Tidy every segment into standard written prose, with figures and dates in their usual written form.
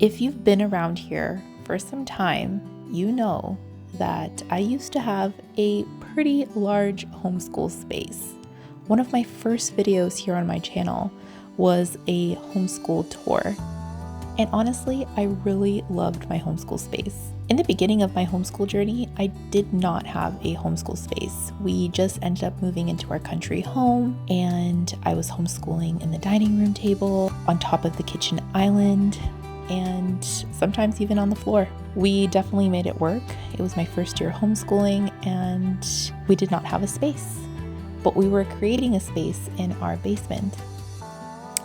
If you've been around here for some time, you know that I used to have a pretty large homeschool space. One of my first videos here on my channel was a homeschool tour. And honestly, I really loved my homeschool space. In the beginning of my homeschool journey, I did not have a homeschool space. We just ended up moving into our country home, and I was homeschooling in the dining room table, on top of the kitchen island, and sometimes even on the floor. We definitely made it work. It was my first year homeschooling, and we did not have a space, but we were creating a space in our basement,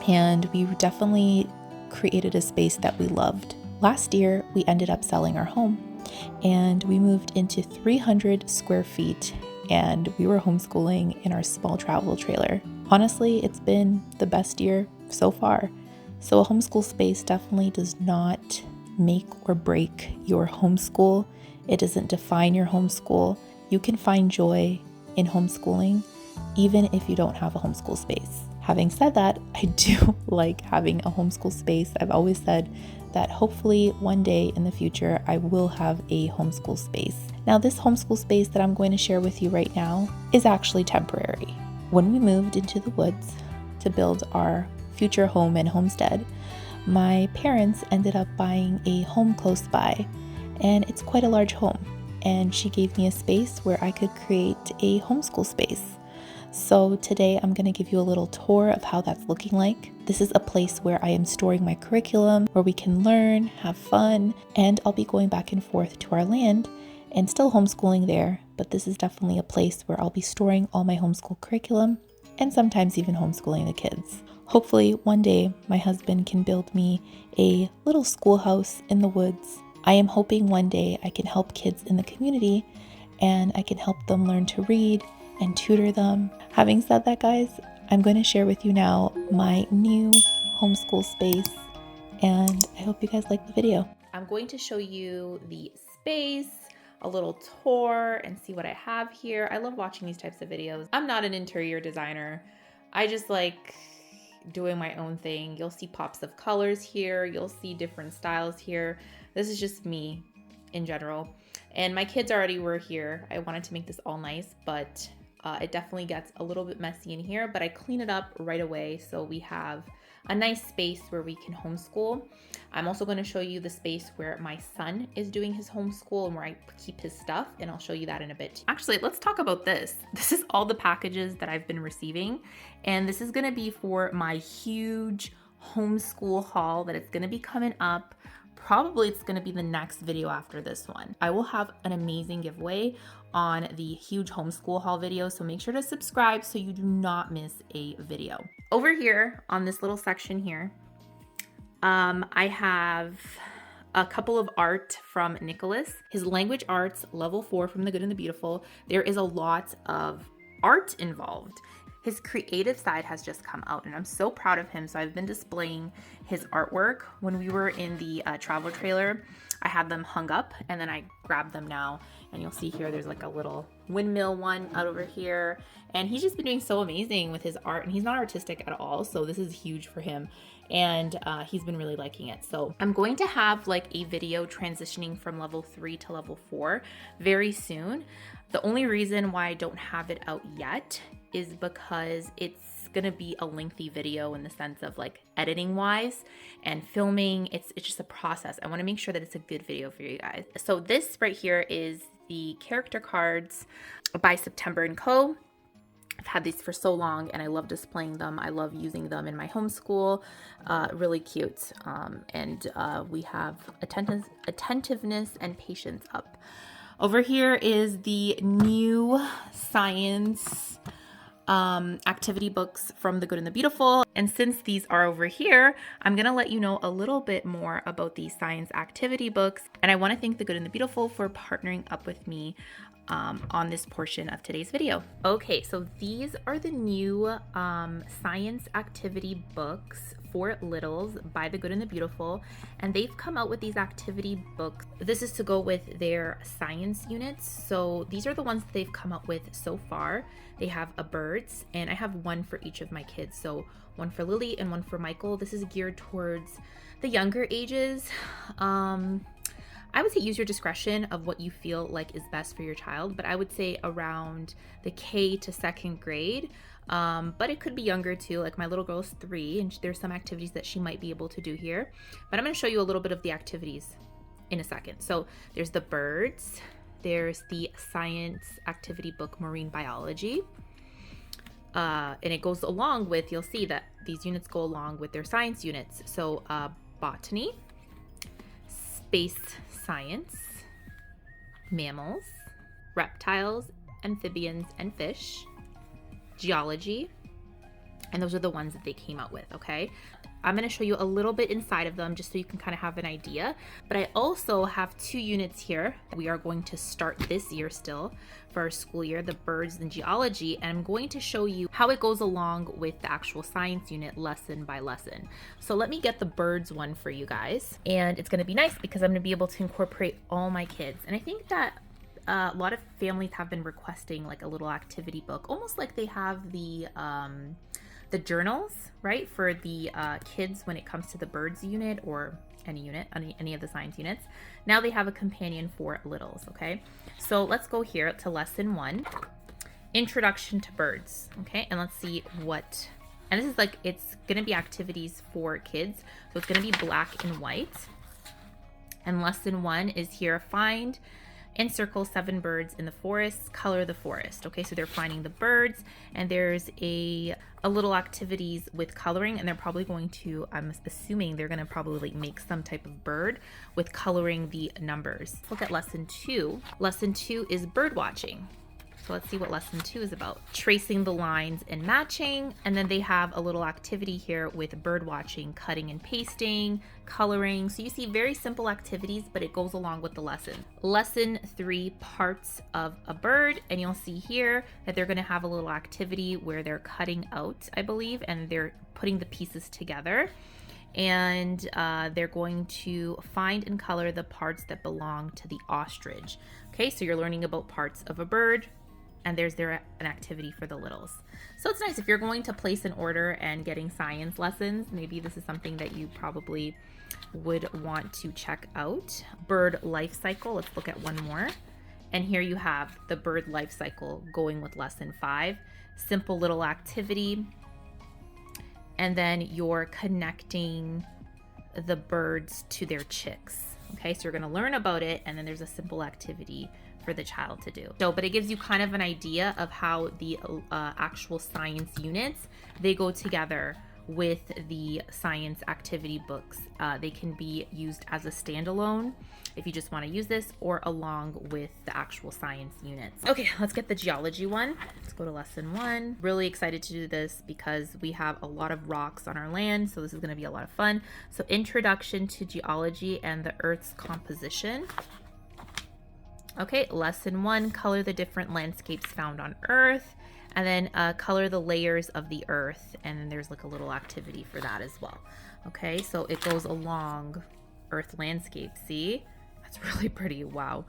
and we definitely created a space that we loved. Last year, we ended up selling our home, and we moved into 300 square feet, and we were homeschooling in our small travel trailer. Honestly, it's been the best year so far. So a homeschool space definitely does not make or break your homeschool. It doesn't define your homeschool. You can find joy in homeschooling even if you don't have a homeschool space. Having said that, I do like having a homeschool space. I've always said that hopefully one day in the future I will have a homeschool space. Now, this homeschool space that I'm going to share with you right now is actually temporary. When we moved into the woods to build our future home and homestead, my parents ended up buying a home close by, and it's quite a large home, and she gave me a space where I could create a homeschool space. So today I'm going to give you a little tour of how that's looking like. This is a place where I am storing my curriculum, where we can learn, have fun, and I'll be going back and forth to our land and still homeschooling there, but this is definitely a place where I'll be storing all my homeschool curriculum and sometimes even homeschooling the kids. Hopefully one day my husband can build me a little schoolhouse in the woods. I am hoping one day I can help kids in the community and I can help them learn to read and tutor them. Having said that, guys, I'm going to share with you now my new homeschool space, and I hope you guys like the video. I'm going to show you the space, a little tour, and see what I have here. I love watching these types of videos. I'm not an interior designer. I just like doing my own thing. You'll see pops of colors here. You'll see different styles here. This is just me in general. And my kids already were here. I wanted to make this all nice, but it definitely gets a little bit messy in here, but I clean it up right away so we have a nice space where we can homeschool. I'm also going to show you the space where my son is doing his homeschool and where I keep his stuff, and I'll show you that in a bit. Actually, let's talk about this. This is all the packages that I've been receiving, and this is going to be for my huge homeschool haul that it's going to be coming up. Probably it's going to be the next video after this one. I will have an amazing giveaway on the huge homeschool haul video, so make sure to subscribe so you do not miss a video. Over here on this little section here, I have a couple of art from Nicholas. His language arts, level 4 from The Good and the Beautiful. There is a lot of art involved. His creative side has just come out, and I'm so proud of him. So I've been displaying his artwork. When we were in the travel trailer, I had them hung up, and then I grabbed them now. And you'll see here, there's like a little windmill one out over here. And he's just been doing so amazing with his art, and he's not artistic at all. So this is huge for him. And he's been really liking it. So I'm going to have like a video transitioning from level 3 to level 4 very soon. The only reason why I don't have it out yet is because it's gonna be a lengthy video in the sense of like editing wise and filming. It's just a process. I wanna make sure that it's a good video for you guys. So this right here is the character cards by September & Co. I've had these for so long and I love displaying them. I love using them in my homeschool. Really cute. And we have attentiveness and patience up. Over here is the new science activity books from The Good and the Beautiful. And since these are over here, I'm gonna let you know a little bit more about these science activity books. And I wanna thank The Good and the Beautiful for partnering up with me on this portion of today's video. Okay, so these are the new science activity books for littles by The Good and the Beautiful, and they've come out with these activity books. This is to go with their science units. So these are the ones that they've come up with so far. They have a birds, and I have one for each of my kids. So one for Lily and one for Michael. This is geared towards The younger ages, I would say use your discretion of what you feel like is best for your child, but I would say around the K to second grade. But it could be younger too. Like my little girl's 3 and there's some activities that she might be able to do here. But I'm going to show you a little bit of the activities in a second. So there's the birds, there's the science activity book, marine biology. And it goes along with, you'll see that these units go along with their science units. So botany, space science, mammals, reptiles, amphibians, and fish, geology, and those are the ones that they came out with, okay? I'm going to show you a little bit inside of them just so you can kind of have an idea. But I also have 2 units here. We are going to start this year still for our school year, the birds and geology, and I'm going to show you how it goes along with the actual science unit lesson by lesson. So let me get the birds one for you guys. And it's going to be nice because I'm going to be able to incorporate all my kids. And I think that a lot of families have been requesting like a little activity book, almost like they have the journals, right, for the kids when it comes to the birds unit or any unit, any of the science units. Now they have a companion for littles, okay? So let's go here to lesson 1, introduction to birds, okay? And let's see what, and this is like, it's gonna be activities for kids. So it's gonna be black and white. And lesson 1 is here, find and circle 7 birds in the forest, color the forest. Okay, so they're finding the birds, and there's a little activities with coloring, and they're probably going to, I'm assuming they're gonna probably like make some type of bird with coloring the numbers. Let's look at lesson 2. Lesson 2 is bird watching. So let's see what lesson 2 is about. Tracing the lines and matching. And then they have a little activity here with bird watching, cutting and pasting, coloring. So you see very simple activities, but it goes along with the lesson. Lesson 3, parts of a bird. And you'll see here that they're gonna have a little activity where they're cutting out, I believe, and they're putting the pieces together. And they're going to find and color the parts that belong to the ostrich. Okay, so you're learning about parts of a bird, and there's an activity for the littles. So it's nice if you're going to place an order and getting science lessons, maybe this is something that you probably would want to check out. Bird life cycle, let's look at one more. And here you have the bird life cycle going with lesson 5. Simple little activity. And then you're connecting the birds to their chicks. Okay, so you're gonna learn about it, and then there's a simple activity for the child to do. So, but it gives you kind of an idea of how the actual science units, they go together with the science activity books. They can be used as a standalone if you just want to use this, or along with the actual science units. Okay, let's get the geology one. Let's go to lesson 1. Really excited to do this because we have a lot of rocks on our land, so this is going to be a lot of fun. So introduction to geology and the Earth's composition. Okay, lesson 1, color the different landscapes found on Earth, and then color the layers of the Earth, and then there's like a little activity for that as well. Okay, so it goes along Earth landscape. See, that's really pretty. Wow,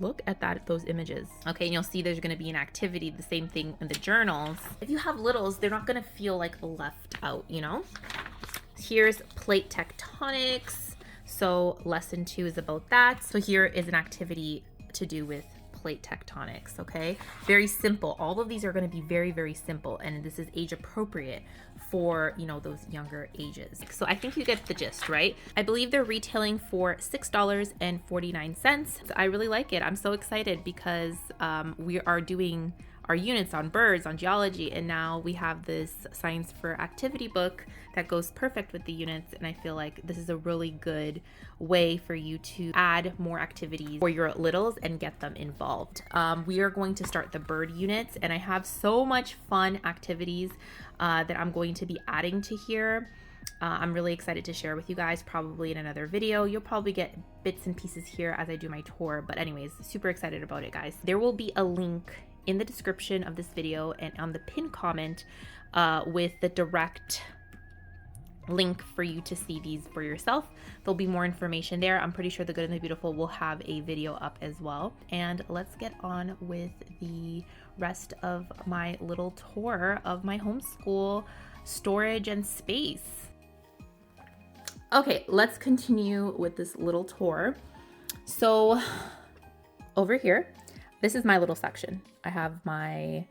look at that, those images. Okay, and you'll see there's going to be an activity, the same thing in the journals. If you have littles, they're not going to feel like left out, you know. Here's plate tectonics. So lesson 2 is about that. So here is an activity to do with plate tectonics. Okay, very simple. All of these are going to be very, very simple, and this is age appropriate for, you know, those younger ages. So I think you get the gist, right? I believe they're retailing for $6.49. So I really like it. I'm so excited because we are doing our units on birds, on geology, and now we have this science for activity book that goes perfect with the units, and I feel like this is a really good way for you to add more activities for your littles and get them involved. We are going to start the bird units, and I have so much fun activities that I'm going to be adding to here. I'm really excited to share with you guys, probably in another video. You'll probably get bits and pieces here as I do my tour, but anyways, super excited about it, guys. There will be a link in the description of this video and on the pinned comment with the direct link for you to see these for yourself. There'll be more information there. I'm pretty sure The Good and the Beautiful will have a video up as well. And let's get on with the rest of my little tour of my homeschool storage and space. Okay, let's continue with this little tour. So over here, this is my little section. I have my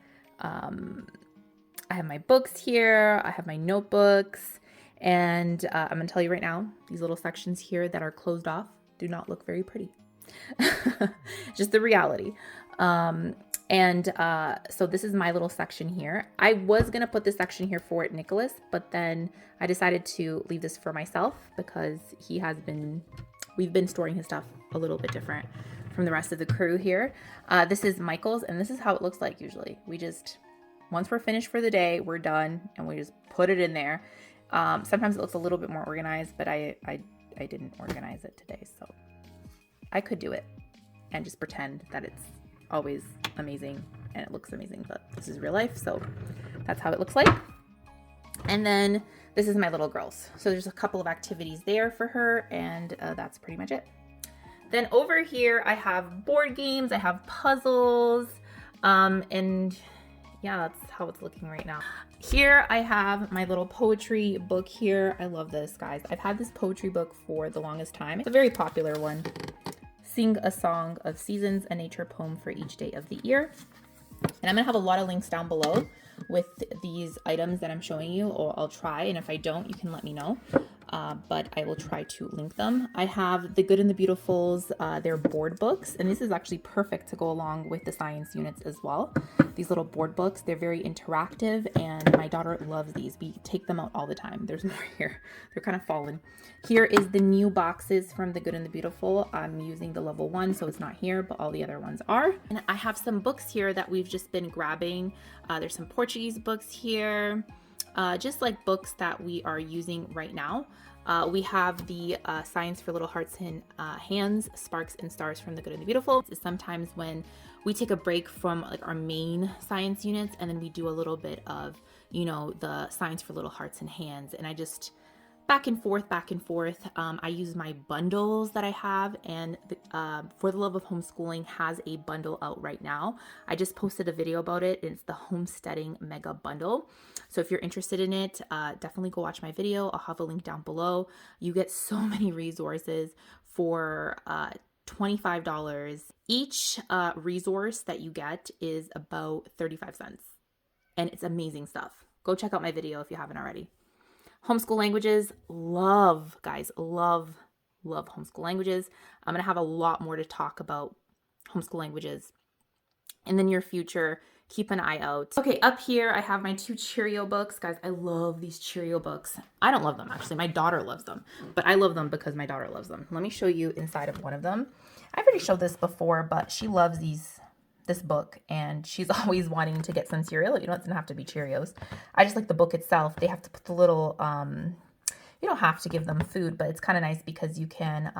books here. I have my notebooks, and I'm gonna tell you right now, these little sections here that are closed off do not look very pretty. Just the reality. So this is my little section here. I was gonna put this section here for Nicholas, but then I decided to leave this for myself because we've been storing his stuff a little bit different from the rest of the crew here. This is Michael's, and this is how it looks like usually. Once we're finished for the day, we're done, and we just put it in there. Sometimes it looks a little bit more organized, but I didn't organize it today, so I could do it and just pretend that it's always amazing and it looks amazing, but this is real life, so that's how it looks like. And then this is my little girls. So there's a couple of activities there for her, and that's pretty much it. Then over here, I have board games, I have puzzles, and yeah, that's how it's looking right now. Here I have my little poetry book here. I love this, guys. I've had this poetry book for the longest time. It's a very popular one. Sing a song of seasons, a nature poem for each day of the year. And I'm gonna have a lot of links down below with these items that I'm showing you, or I'll try, and if I don't, you can let me know. But I will try to link them. I have The Good and the Beautifuls, their board books, and this is actually perfect to go along with the science units as well. These little board books, they're very interactive, and my daughter loves these. We take them out all the time. There's more here. They're kind of fallen. Here is the new boxes from The Good and the Beautiful. I'm using the level 1, so it's not here, but all the other ones are. And I have some books here that we've just been grabbing. There's some Portuguese books here. Just like books that we are using right now. We have the Science for Little Hearts and Hands, Sparks and Stars from The Good and the Beautiful. It's sometimes when we take a break from like our main science units, and then we do a little bit of, the Science for Little Hearts and Hands, and I just back and forth. I use my bundles that I have, and For the Love of Homeschooling has a bundle out right now. I just posted a video about it. It's the Homesteading Mega Bundle. So if you're interested in it, definitely go watch my video. I'll have a link down below. You get so many resources for $25. Each resource that you get is about 35 cents. And it's amazing stuff. Go check out my video if you haven't already. Homeschool languages, love homeschool languages. I'm going to have a lot more to talk about homeschool languages in the near future. Keep an eye out. Okay, up here I have my 2 Cheerio books. Guys, I love these Cheerio books. I don't love them, actually. My daughter loves them, but I love them because my daughter loves them. Let me show you inside of one of them. I've already showed this before, but she loves this book, and she's always wanting to get some cereal. It doesn't have to be Cheerios. I just like the book itself. They have to put the little, you don't have to give them food, but it's kind of nice because you can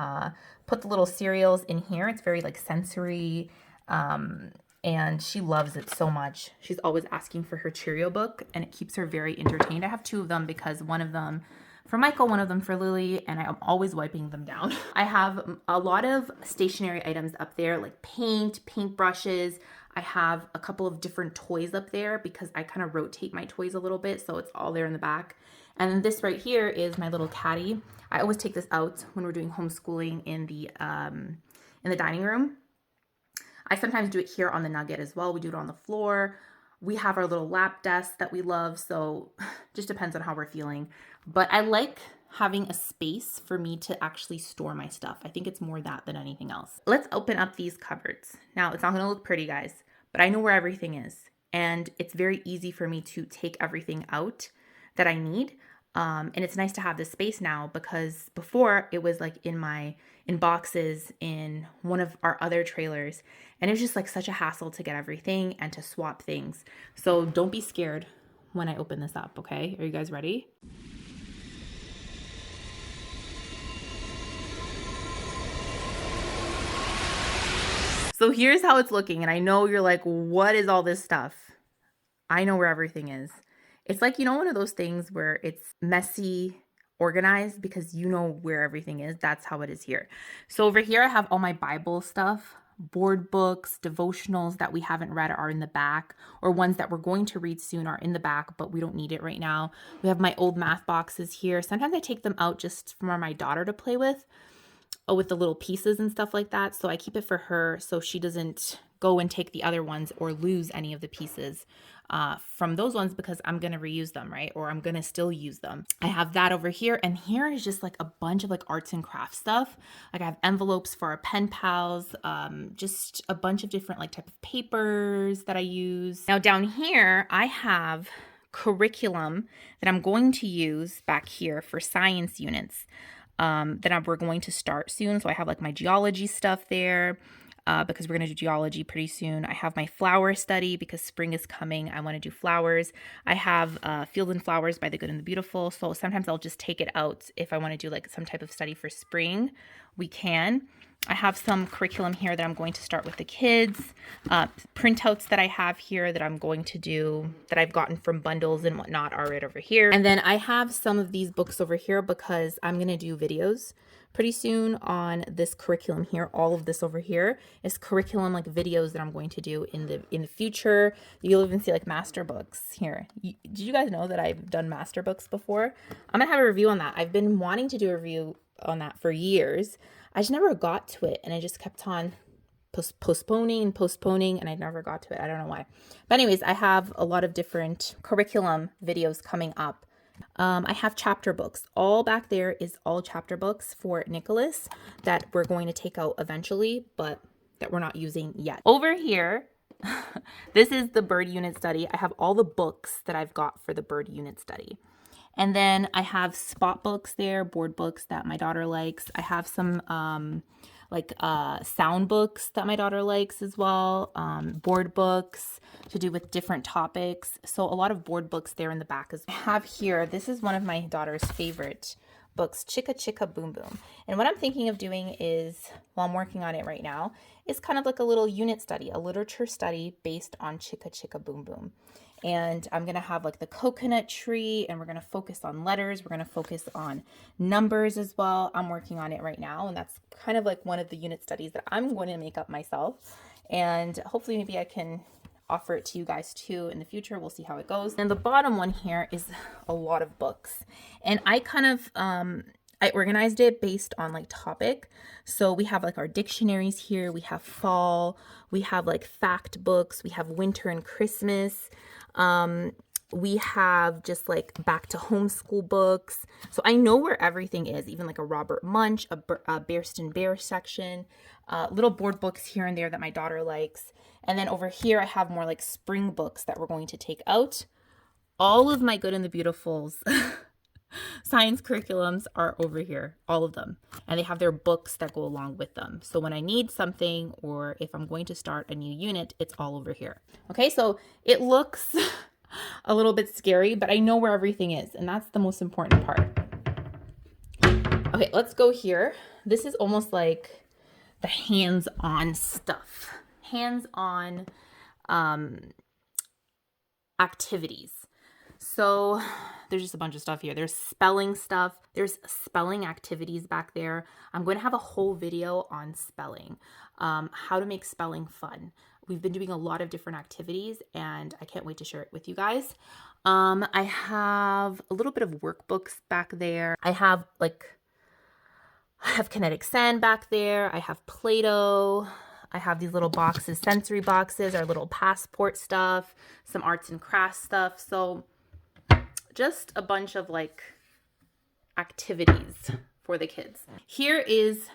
put the little cereals in here. It's very like sensory, and she loves it so much. She's always asking for her Cheerio book, and it keeps her very entertained. I have 2 of them because one of them for Michael, one of them for Lily, and I'm always wiping them down. I have a lot of stationery items up there, like paint brushes. I have a couple of different toys up there because I kind of rotate my toys a little bit, so it's all there in the back. And then this right here is my little caddy. I always take this out when we're doing homeschooling in the dining room. I sometimes do it here on the Nugget as well. We do it on the floor. We have our little lap desk that we love, so just depends on how we're feeling. But I like having a space for me to actually store my stuff. I think it's more that than anything else. Let's open up these cupboards. Now, it's not gonna look pretty, guys, but I know where everything is. And it's very easy for me to take everything out that I need. And it's nice to have this space now because before it was like in boxes in one of our other trailers. And it was just like such a hassle to get everything and to swap things. So don't be scared when I open this up, okay? Are you guys ready? So here's how it's looking. And I know you're like, what is all this stuff? I know where everything is. It's like, one of those things where it's messy, organized because you know where everything is. That's how it is here. So over here, I have all my Bible stuff, board books, devotionals that we haven't read are in the back, or ones that we're going to read soon are in the back, but we don't need it right now. We have my old math boxes here. Sometimes I take them out just for my daughter to play with the little pieces and stuff like that. So I keep it for her so she doesn't go and take the other ones or lose any of the pieces from those ones, because I'm going to reuse them, right? Or I'm going to still use them. I have that over here. And here is just like a bunch of like arts and crafts stuff. Like I have envelopes for our pen pals, just a bunch of different like type of papers that I use. Now down here, I have curriculum that I'm going to use back here for science units that we're going to start soon. So I have like my geology stuff there. Because we're going to do geology pretty soon. I have my flower study because spring is coming. I want to do flowers. I have Field and Flowers by the Good and the Beautiful. So sometimes I'll just take it out if I want to do like some type of study for spring. We can. I have some curriculum here that I'm going to start with the kids. Printouts that I have here that I'm going to do that I've gotten from bundles and whatnot are right over here. And then I have some of these books over here because I'm going to do videos pretty soon on this curriculum here. All of this over here is curriculum, like videos that I'm going to do in the future. You'll even see like master books here. Did you guys know that I've done master books before? I'm gonna have a review on that. I've been wanting to do a review on that for years. I just never got to it, and I just kept on postponing, and I never got to it. I don't know why. But anyways, I have a lot of different curriculum videos coming up. I have chapter books. All back there is all chapter books for Nicholas that we're going to take out eventually, but that we're not using yet. Over here, this is the bird unit study. I have all the books that I've got for the bird unit study. And then I have spot books there, board books that my daughter likes. I have some sound books that my daughter likes as well, board books to do with different topics. So a lot of board books there in the back as well. I have here, this is one of my daughter's favorite books, Chicka Chicka Boom Boom. And what I'm thinking of doing is, while I'm working on it right now, is kind of like a little unit study, a literature study based on Chicka Chicka Boom Boom. And I'm going to have like the coconut tree, and we're going to focus on letters. We're going to focus on numbers as well. I'm working on it right now, and that's kind of like one of the unit studies that I'm going to make up myself. And hopefully maybe I can offer it to you guys too in the future. We'll see how it goes. And the bottom one here is a lot of books. And I kind of, I organized it based on like topic. So we have like our dictionaries here. We have fall. We have like fact books. We have winter and Christmas. We have just like back to homeschool books. So I know where everything is, even like a Robert Munch, a Bearston Bear section, little board books here and there that my daughter likes. And then over here, I have more like spring books that we're going to take out. All of my Good and the Beautiful's science curriculums are over here, all of them. And they have their books that go along with them. So when I need something, or if I'm going to start a new unit, it's all over here. Okay, so it looks a little bit scary, but I know where everything is, and that's the most important part. Okay, let's go here. This is almost like the hands-on stuff. Hands-on activities. So there's just a bunch of stuff here. There's spelling stuff. There's spelling activities back there. I'm going to have a whole video on spelling, how to make spelling fun. We've been doing a lot of different activities, and I can't wait to share it with you guys. I have a little bit of workbooks back there. I have kinetic sand back there. I have Play-Doh. I have these little boxes, sensory boxes, our little passport stuff, some arts and crafts stuff. So just a bunch of like activities for the kids. Here is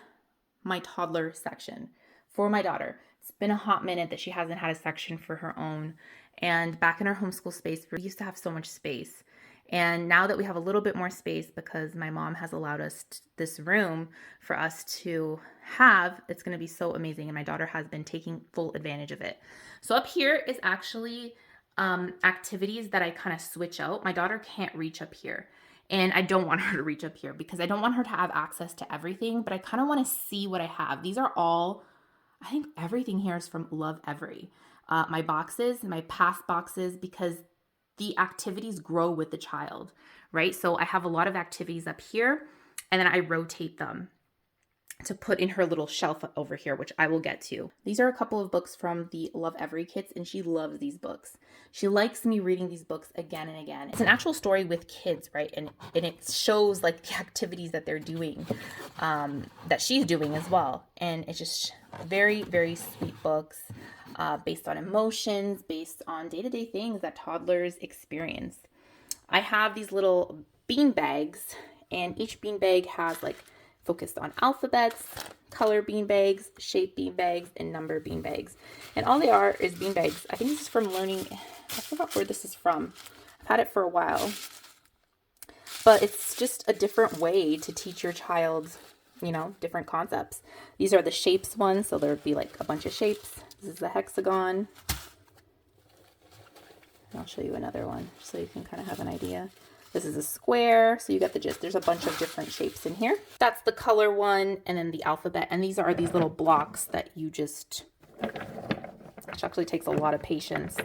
my toddler section for my daughter. It's been a hot minute that she hasn't had a section for her own. And back in our homeschool space, we used to have so much space. And now that we have a little bit more space, because my mom has allowed us this room for us to have, it's going to be so amazing. And my daughter has been taking full advantage of it. So up here is actually activities that I kind of switch out. My daughter can't reach up here. And I don't want her to reach up here because I don't want her to have access to everything, but I kind of want to see what I have. These are all, I think everything here is from Lovevery. My boxes, my past boxes, because the activities grow with the child, right? So I have a lot of activities up here, and then I rotate them. to put in her little shelf over here, which I will get to. These are a couple of books from the Lovevery kits, and she loves these books. She likes me reading these books again and again. It's an actual story with kids, right? And it shows like the activities that they're doing, that she's doing as well. And it's just very, very sweet books, based on emotions, based on day-to-day things that toddlers experience. I have these little bean bags, and each bean bag has like focused on alphabets, color bean bags, shape bean bags, and number bean bags. And all they are is bean bags. I think this is from learning, I forgot where this is from. I've had it for a while. But it's just a different way to teach your child, you know, different concepts. These are the shapes ones, so there would be like a bunch of shapes. This is the hexagon. And I'll show you another one so you can kind of have an idea. This is a square, so you get the gist. There's a bunch of different shapes in here. That's the color one, and then the alphabet. And these are these little blocks that you just, which actually takes a lot of patience,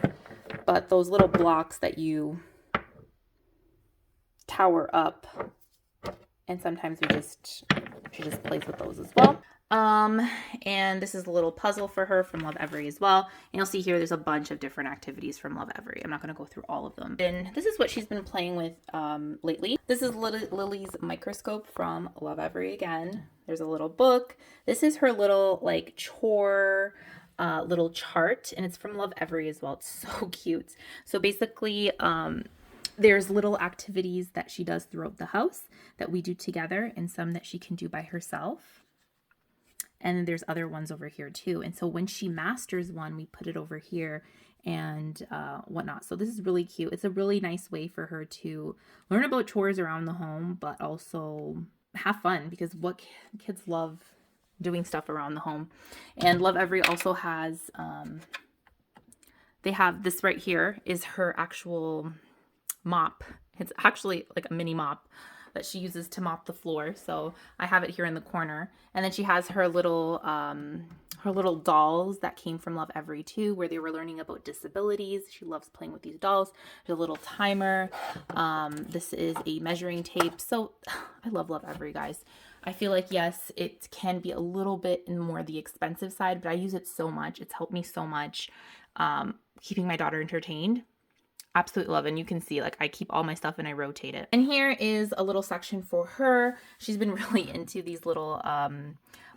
but those little blocks that you tower up, and sometimes she just plays with those as well. And this is a little puzzle for her from Lovevery as well. And you'll see here there's a bunch of different activities from Lovevery. I'm not going to go through all of them. And this is what she's been playing with lately. This is Lily's microscope from Lovevery again. There's a little book. This is her little like chore little chart, and it's from Lovevery as well. It's so cute. So basically, there's little activities that she does throughout the house that we do together, and some that she can do by herself. And then there's other ones over here too. And so when she masters one, we put it over here and whatnot. So this is really cute. It's a really nice way for her to learn about chores around the home, but also have fun, because what kids love doing stuff around the home. And Lovevery also has, they have this right here is her actual mop. It's actually like a mini mop that she uses to mop the floor. So I have it here in the corner. And then she has her little dolls that came from Lovevery too, where they were learning about disabilities. She loves playing with these dolls. There's a little timer. This is a measuring tape. So I love Lovevery, guys. I feel like, yes, it can be a little bit more the expensive side, but I use it so much. It's helped me so much, keeping my daughter entertained. Absolutely love it. And you can see, like, I keep all my stuff and I rotate it. And here is a little section for her. She's been really into these little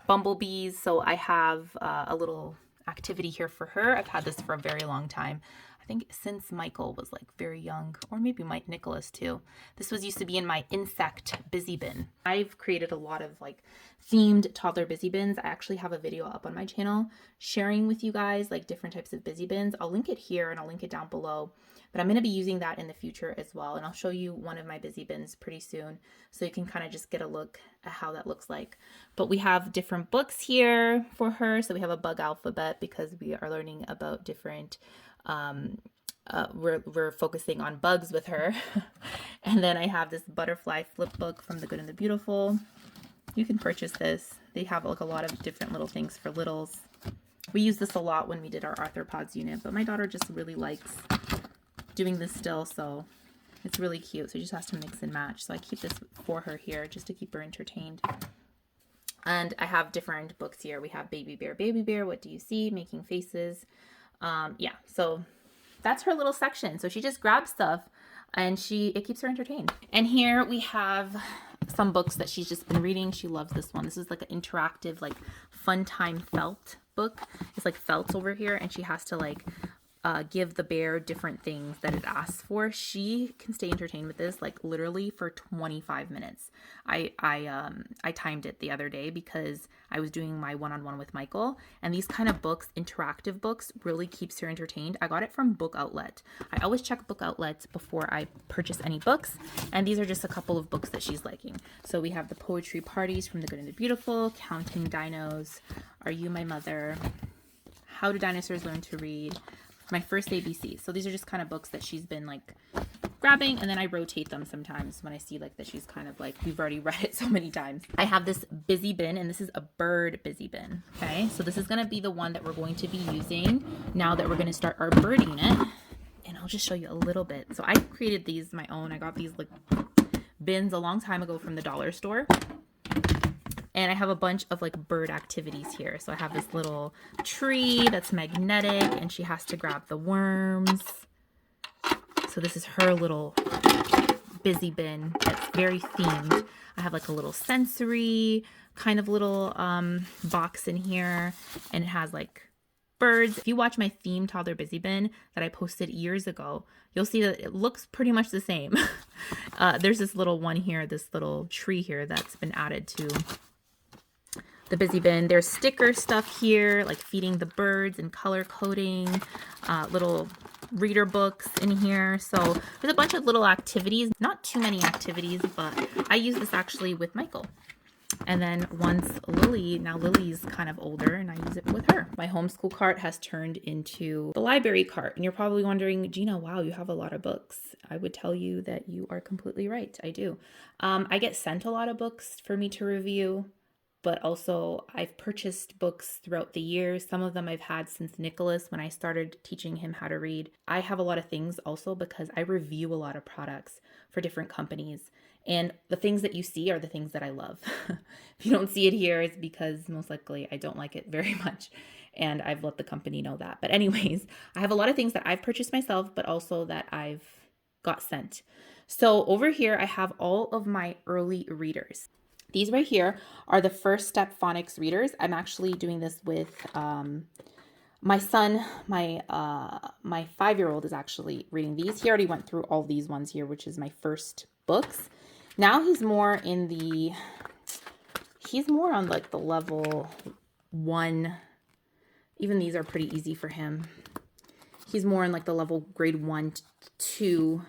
bumblebees. So I have a little activity here for her. I've had this for a very long time. I think since Michael was like very young, or maybe Mike Nicholas too. This used to be in my insect busy bin. I've created a lot of like themed toddler busy bins. I actually have a video up on my channel sharing with you guys like different types of busy bins. I'll link it here and I'll link it down below. But I'm going to be using that in the future as well. And I'll show you one of my busy bins pretty soon, so you can kind of just get a look at how that looks like. But we have different books here for her. So we have a bug alphabet because we are learning about different, we're focusing on bugs with her. And then I have this butterfly flip book from The Good and the Beautiful. You can purchase this. They have like a lot of different little things for littles. We use this a lot when we did our arthropods unit, but my daughter just really likes doing this still, so it's really cute. So she just has to mix and match. So I keep this for her here just to keep her entertained. And I have different books here. We have Baby Bear, What Do You See? Making Faces. Yeah, so that's her little section. So she just grabs stuff and it keeps her entertained. And here we have some books that she's just been reading. She loves this one. This is like an interactive, like fun time felt book. It's like felt over here, and she has to like give the bear different things that it asks for. She can stay entertained with this like literally for 25 minutes. I timed it the other day because I was doing my one-on-one with Michael, and these kind of books, interactive books, really keeps her entertained. I got it from Book Outlet. I always check Book Outlet before I purchase any books, and these are just a couple of books that she's liking. So we have The Poetry Parties from The Good and the Beautiful, Counting Dinos, Are You My Mother, How Do Dinosaurs Learn to Read, My First ABC. So these are just kind of books that she's been like grabbing, and then I rotate them sometimes when I see like that she's kind of like, we've already read it so many times. I have this busy bin, and this is a bird busy bin. Okay, so this is going to be the one that we're going to be using now that we're going to start our bird unit, and I'll just show you a little bit. So I created these my own. I got these like bins a long time ago from the dollar store. And I have a bunch of like bird activities here. So I have this little tree that's magnetic and she has to grab the worms. So this is her little busy bin that's very themed. I have like a little sensory kind of little box in here, and it has like birds. If you watch my theme toddler busy bin that I posted years ago, you'll see that it looks pretty much the same. There's this little one here, this little tree here that's been added to the busy bin. There's sticker stuff here, like feeding the birds and color coding, little reader books in here. So there's a bunch of little activities, not too many activities, but I use this actually with Michael. And then once now Lily's kind of older and I use it with her. My homeschool cart has turned into the library cart. And you're probably wondering, Gina, wow, you have a lot of books. I would tell you that you are completely right. I do. I get sent a lot of books for me to review, but also I've purchased books throughout the years. Some of them I've had since Nicholas when I started teaching him how to read. I have a lot of things also because I review a lot of products for different companies. And the things that you see are the things that I love. If you don't see it here, it's because most likely I don't like it very much. And I've let the company know that. But anyways, I have a lot of things that I've purchased myself, but also that I've got sent. So over here, I have all of my early readers. These right here are the first step phonics readers. I'm actually doing this with my son. My 5-year-old is actually reading these. He already went through all these ones here, which is my first books. Now he's more on like the level 1. Even these are pretty easy for him. He's more in like the level grade 1 to 2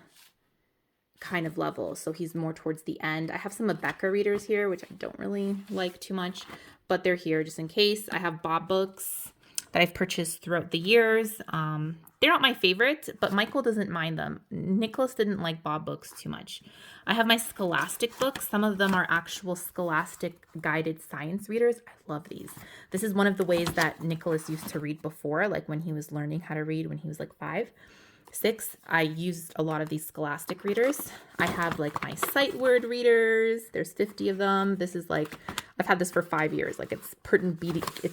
kind of level. So he's more towards the end. I have some Abeka readers here, which I don't really like too much, but they're here just in case. I have Bob books that I've purchased throughout the years. They're not my favorite, but Michael doesn't mind them. Nicholas didn't like Bob books too much. I have my Scholastic books. Some of them are actual Scholastic guided science readers. I love these. This is one of the ways that Nicholas used to read before, like when he was learning how to read when he was like 5, 6. I used a lot of these Scholastic readers. I have like my sight word readers. There's 50 of them. This is like, I've had this for 5 years. Like it's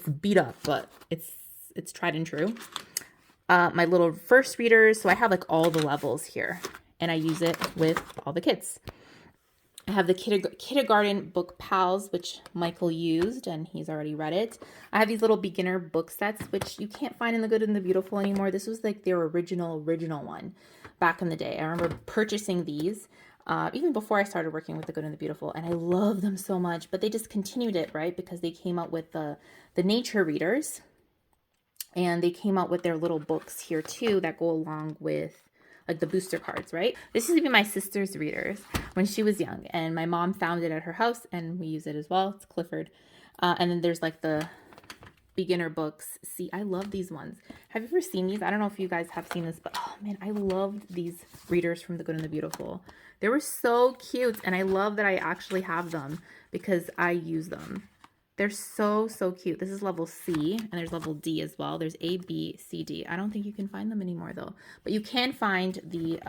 beat up, but it's tried and true. My little first readers. So I have like all the levels here and I use it with all the kids. I have the kindergarten book pals, which Michael used and he's already read it. I have these little beginner book sets, which you can't find in the Good and the Beautiful anymore. This was like their original one back in the day. I remember purchasing these even before I started working with the Good and the Beautiful, and I love them so much, but they discontinued it, right? Because they came out with the nature readers. And they came out with their little books here too that go along with like the booster cards, right? This used to be my sister's readers when she was young, and my mom found it at her house and we use it as well. It's Clifford. And then there's like the beginner books. See, I love these ones. Have you ever seen these? I don't know if you guys have seen this, but oh man, I loved these readers from the Good and the Beautiful. They were so cute, and I love that I actually have them because I use them. They're so cute. This is level C, and there's level D as well. There's A, B, C, D. I don't think you can find them anymore though, but you can find the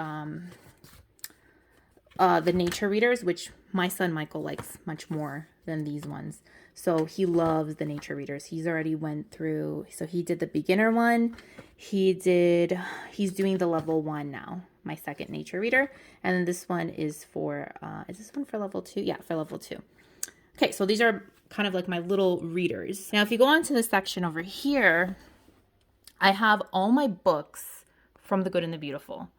nature readers, which my son Michael likes much more than these ones. So he loves the nature readers. He's already went through. So he did the beginner one. He's doing the level 1 now. My second nature reader, and then this one is for. Is this one for level 2? Yeah, for level 2. Okay, so these are kind of like my little readers. Now, if you go on to the section over here, I have all my books from the Good and the Beautiful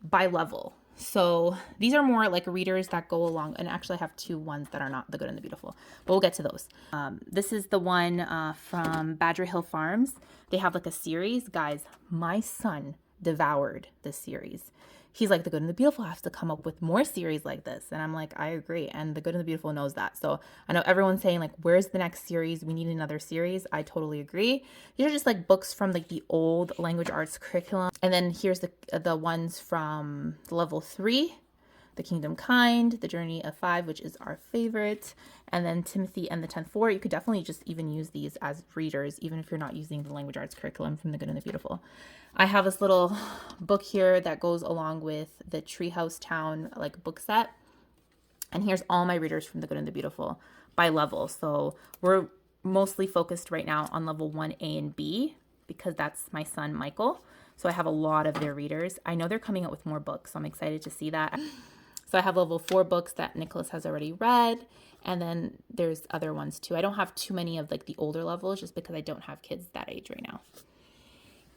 by level. So these are more like readers that go along, and actually I have 2 ones that are not the Good and the Beautiful, but we'll get to those. This is the one from Badger Hill Farms. They have like a series. Guys, my son devoured this series. He's like, the Good and the Beautiful has to come up with more series like this. And I'm like, I agree. And the Good and the Beautiful knows that. So I know everyone's saying like, where's the next series? We need another series. I totally agree. These are just like books from like the old language arts curriculum. And then here's the ones from level 3, The Kingdom Kind, The Journey of 5, which is our favorite. And then Timothy and the 10th Floor. You could definitely just even use these as readers, even if you're not using the language arts curriculum from the Good and the Beautiful. I have this little book here that goes along with the Treehouse Town like book set. And here's all my readers from the Good and the Beautiful. by level. So we're mostly focused right now on level 1A and B because that's my son, Michael. So I have a lot of their readers. I know they're coming out with more books, so I'm excited to see that. So I have level 4 books that Nicholas has already read, and then there's other ones too. I don't have too many of like the older levels just because I don't have kids that age right now.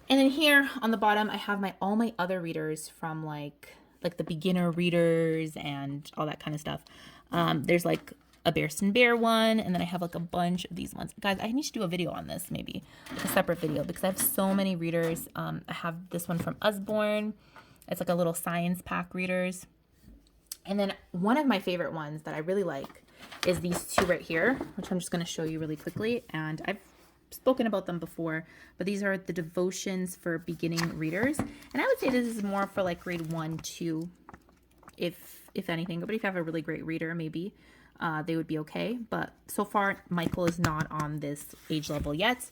And then here on the bottom, I have all my other readers from like the beginner readers and all that kind of stuff. There's like a Bearston Bear one, and then I have like a bunch of these ones. Guys, I need to do a video on this, maybe like a separate video, because I have so many readers. I have this one from Usborne. It's like a little science pack readers. And then one of my favorite ones that I really like is these two right here, which I'm just going to show you really quickly. And I've spoken about them before, but these are the devotions for beginning readers. And I would say this is more for like grade 1, 2, if anything. But if you have a really great reader, maybe they would be okay. But so far, Michael is not on this age level yet.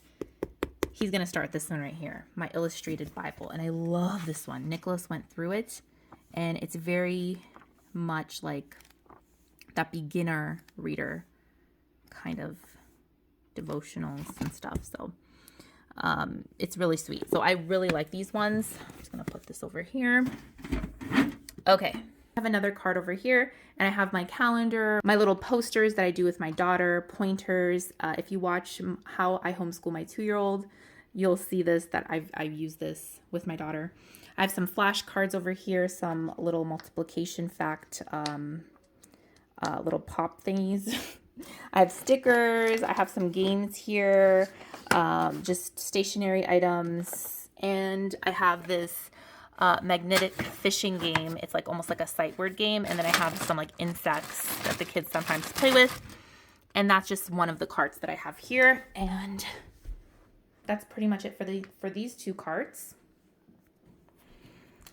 He's going to start this one right here, my illustrated Bible. And I love this one. Nicholas went through it, and it's very much like that beginner reader kind of devotionals and stuff. So it's really sweet. So I really like these ones. I'm just going to put this over here. Okay. I have another card over here, and I have my calendar, my little posters that I do with my daughter, pointers. If you watch How I Homeschool My 2-year-old, you'll see this, that I've used this with my daughter. I have some flashcards over here, some little multiplication fact, little pop thingies. I have stickers. I have some games here, just stationary items. And I have this magnetic fishing game. It's like almost like a sight word game. And then I have some like insects that the kids sometimes play with. And that's just one of the carts that I have here. And that's pretty much it for these two carts.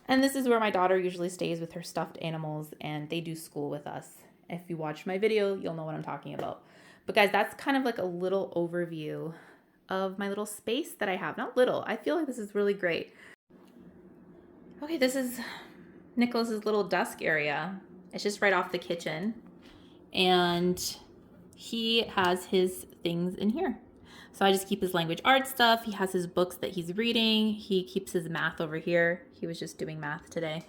And this is where my daughter usually stays with her stuffed animals, and they do school with us. If you watch my video, you'll know what I'm talking about. But guys, that's kind of like a little overview of my little space that I have. Not little, I feel like this is really great. Okay, this is Nicholas's little desk area. It's just right off the kitchen. And he has his things in here. So I just keep his language arts stuff. He has his books that he's reading. He keeps his math over here. He was just doing math today.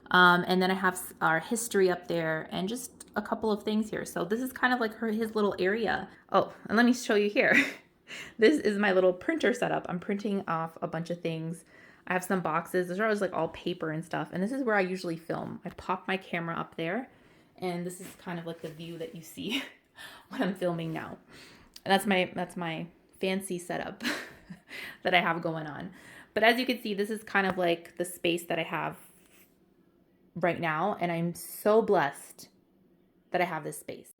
And then I have our history up there and just a couple of things here. So this is kind of like his little area. Oh, and let me show you here. This is my little printer setup. I'm printing off a bunch of things. I have some boxes. Those are always like all paper and stuff. And this is where I usually film. I pop my camera up there. And this is kind of like the view that you see when I'm filming now. And that's my fancy setup that I have going on. But as you can see, this is kind of like the space that I have right now, and I'm so blessed that I have this space.